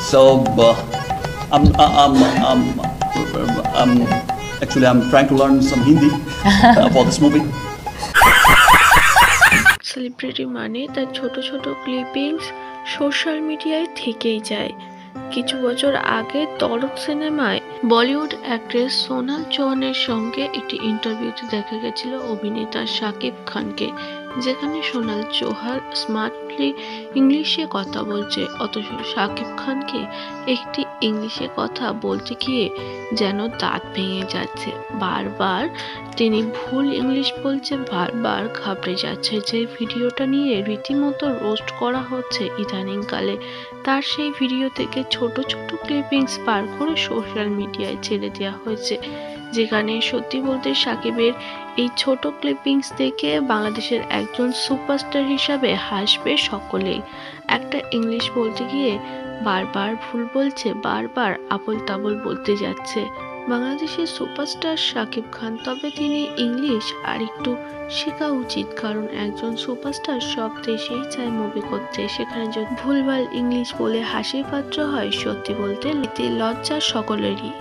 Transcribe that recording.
So um, actually I'm trying to learn some Hindi for this movie. Celebrity মানে তার ছোট ছোট clippings social মিডিয়ায় থেকেই যায়। কিছু বছর আগে তরক সিনেমায় বলিউড অ্যাক্ট্রেস সোনাল চৌহানের সঙ্গে একটি ইন্টারভিউতে দেখা গেছিল অভিনেতা শাকিব খানকে, যেখানে সোনাল চৌহান স্মার্টলি ইংলিশে কথা বলছে, অথচ শাকিব খানকে একটি ইংলিশে কথা বলতে গিয়ে যেন দাঁত ভেঙে যাচ্ছে। বারবার তিনি ভুল ইংলিশ বলছে, বারবার ঘাবড়ে যাচ্ছে। যে ভিডিওটা নিয়ে রীতিমতো রোস্ট করা হচ্ছে ইদানিংকালে, তার সেই ভিডিও থেকে ছোট ছোট ক্লিপিংস বার করে সোশ্যাল মিডিয়ায় ছেড়ে দেওয়া হয়েছে, যেখানে সত্যি বলতে সাকিবের এই ছোট ক্লিপিংস দেখে বাংলাদেশের একজন সুপারস্টার হিসাবে হাসবে সকলেই। একটা ইংলিশ বলতে গিয়ে বারবার ভুল বলছে, বারবার আবোল তাবোল বলতে যাচ্ছে। বাংলাদেশের সুপারস্টার শাকিব খান, তবে তিনি ইংলিশ আর একটু শেখা উচিত, কারণ একজন সুপারস্টার সব দেশেই চায় মুভি করতে, সেখানে যদি ভুলভাল ইংলিশ বলে হাসির পাত্র হয়, সত্যি বলতে এতে লজ্জা সকলেরই।